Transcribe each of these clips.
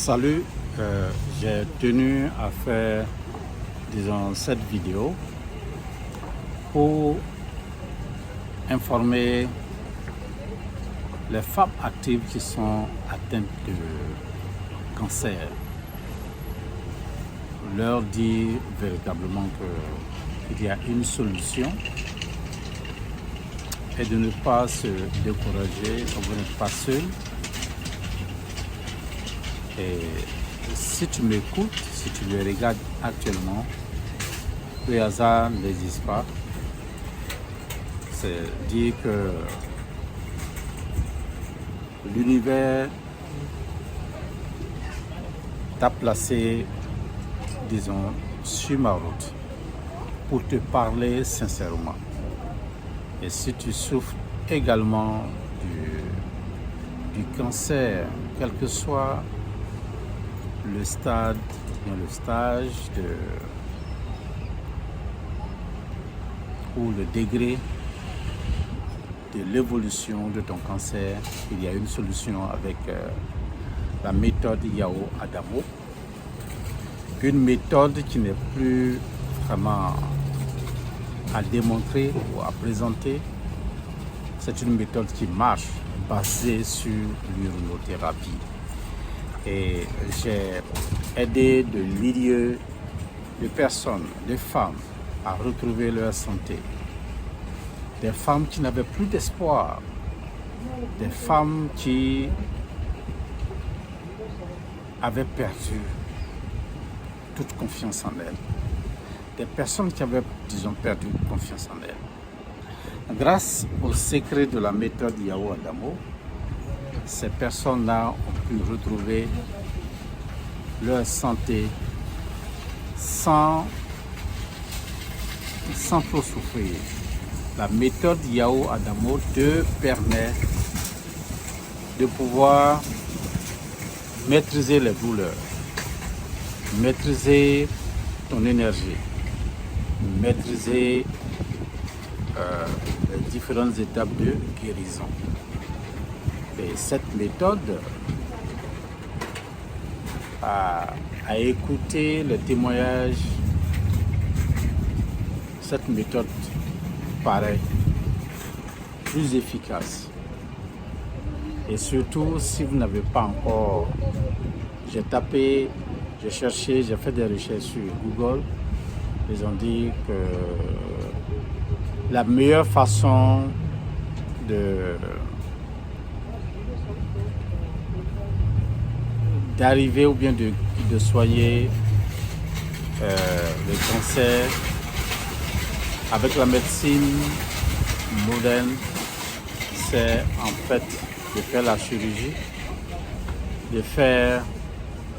Salut, j'ai tenu à faire, disons, cette vidéo pour informer les femmes actives qui sont atteintes de cancer. Leur dire véritablement qu'il y a une solution et de ne pas se décourager, vous n'êtes pas seul. Et si tu m'écoutes, si tu me regardes actuellement, le hasard n'existe pas. C'est dire que l'univers t'a placé, disons, sur ma route pour te parler sincèrement. Et si tu souffres également du cancer, quel que soit le stade, le stage ou le degré de l'évolution de ton cancer, il y a une solution avec la méthode Yao Adamo. Une méthode qui n'est plus vraiment à démontrer ou à présenter. C'est une méthode qui marche, basée sur l'urinothérapie. Et j'ai aidé de milliers de personnes, de femmes, à retrouver leur santé. Des femmes qui n'avaient plus d'espoir, des femmes qui avaient perdu toute confiance en elles, des personnes qui avaient, disons, perdu confiance en elles. Grâce au secret de la méthode Yao Adamo, ces personnes-là ont pu retrouver leur santé sans trop souffrir. La méthode Yao Adamo te permet de pouvoir maîtriser les douleurs, maîtriser ton énergie, maîtriser les différentes étapes de guérison. Et cette méthode, à écouter le témoignage, cette méthode paraît plus efficace. Et surtout, si vous n'avez pas encore, j'ai tapé, j'ai cherché, j'ai fait des recherches sur Google. Ils ont dit que la meilleure façon d'arriver ou bien de soigner le cancer avec la médecine moderne, c'est en fait de faire la chirurgie, de faire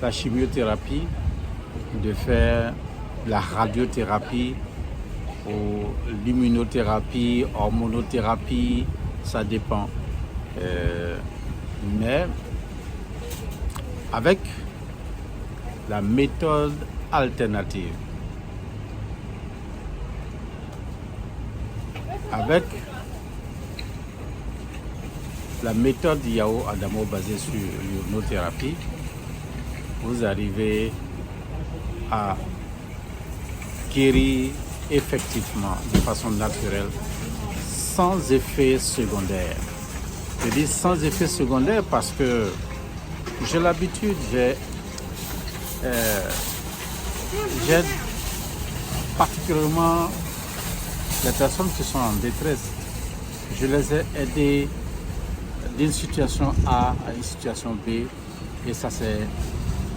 la chimiothérapie, de faire la radiothérapie ou l'immunothérapie, hormonothérapie, ça dépend. Mais avec la méthode alternative, avec la méthode Yao Adamo basée sur l'urinothérapie, vous arrivez à guérir effectivement de façon naturelle, sans effet secondaire. Je dis sans effet secondaire parce que j'ai l'habitude, j'aide particulièrement les personnes qui sont en détresse. Je les ai aidées d'une situation A à une situation B et ça s'est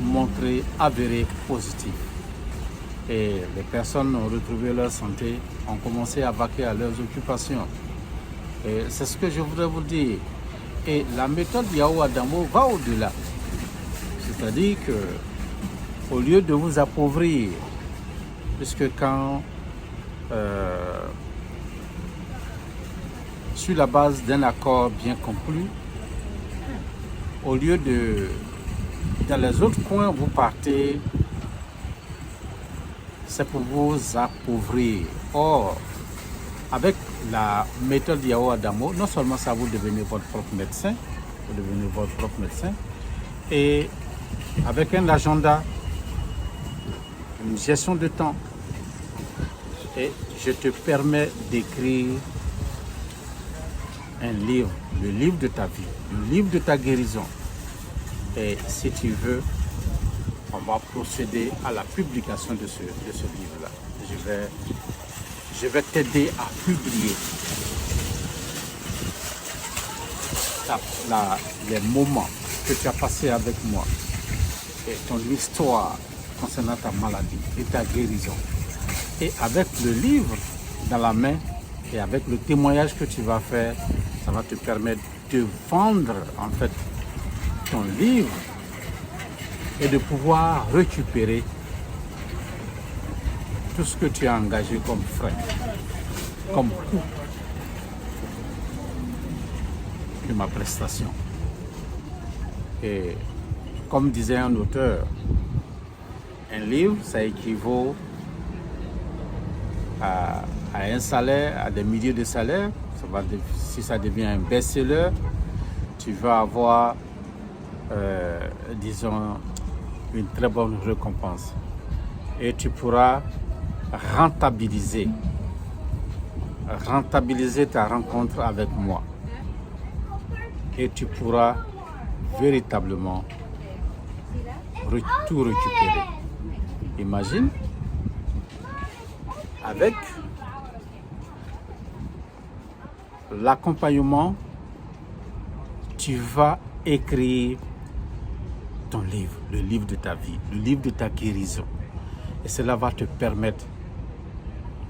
montré avéré positif. Et les personnes ont retrouvé leur santé, ont commencé à vaquer à leurs occupations. Et c'est ce que je voudrais vous dire. Et la méthode Yao Adamo va au-delà. C'est-à-dire que, au lieu de vous appauvrir, puisque quand, sur la base d'un accord bien conclu, au lieu de, dans les autres coins, vous partez, c'est pour vous appauvrir. Or, avec la méthode Yao Adamo, non seulement ça, vous devenez votre propre médecin, et avec un agenda, une gestion de temps. Et je te permets d'écrire un livre, le livre de ta vie, le livre de ta guérison. Et si tu veux, on va procéder à la publication de ce livre-là. Je vais t'aider à publier les moments que tu as passés avec moi et ton histoire concernant ta maladie et ta guérison. Et avec le livre dans la main et avec le témoignage que tu vas faire, ça va te permettre de vendre en fait ton livre et de pouvoir récupérer tout ce que tu as engagé comme frais, comme coût de ma prestation. Et comme disait un auteur, un livre, ça équivaut à un salaire, à des milliers de salaires. Si ça devient un best-seller, tu vas avoir, disons, une très bonne récompense. Et tu pourras rentabiliser ta rencontre avec moi. Et tu pourras véritablement tout récupérer. Imagine, avec l'accompagnement, tu vas écrire ton livre, le livre de ta vie, le livre de ta guérison. Et cela va te permettre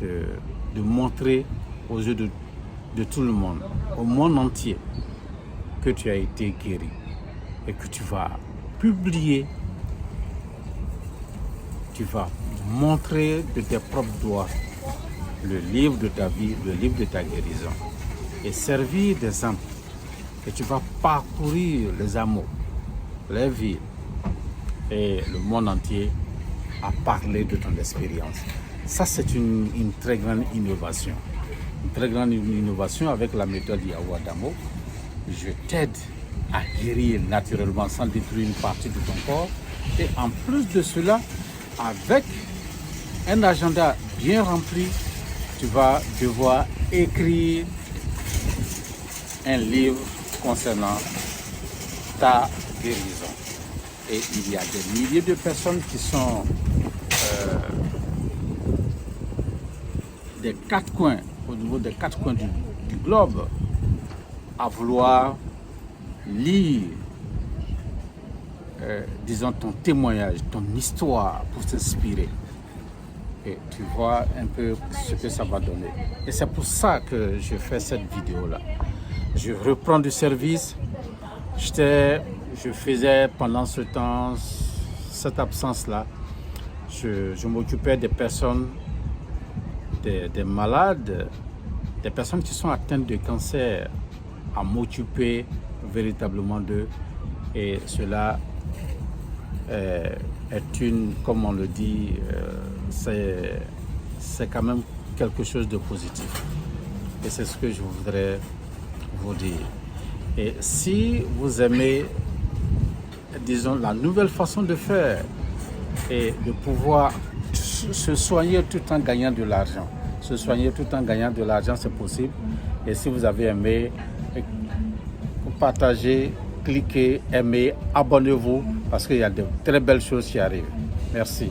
de montrer aux yeux de tout le monde, au monde entier, que tu as été guéri et que tu vas publier, tu vas montrer de tes propres doigts le livre de ta vie, le livre de ta guérison et servir d'exemple. Et tu vas parcourir les hameaux, les villes et le monde entier à parler de ton expérience. Ça, c'est une très grande innovation. Une très grande innovation avec la méthode Yahoo Adamo. Je t'aide à guérir naturellement sans détruire une partie de ton corps. Et en plus de cela, avec un agenda bien rempli, tu vas devoir écrire un livre concernant ta guérison. Et il y a des milliers de personnes qui sont des quatre coins, au niveau des quatre coins du globe, à vouloir lire, disons, ton témoignage, ton histoire pour s'inspirer. Et tu vois un peu ce que ça va donner. Et c'est pour ça que je fais cette vidéo-là. Je reprends du service. Je faisais pendant ce temps, cette absence-là, je m'occupais des personnes, des malades, des personnes qui sont atteintes de cancer, à m'occuper véritablement d'eux. Et cela est comme on le dit, c'est quand même quelque chose de positif. Et c'est ce que je voudrais vous dire. Et si vous aimez, disons, la nouvelle façon de faire et de pouvoir se soigner tout en gagnant de l'argent. Se soigner tout en gagnant de l'argent, c'est possible. Et si vous avez aimé, partagez, cliquez, aimez, abonnez-vous parce qu'il y a de très belles choses qui arrivent. Merci.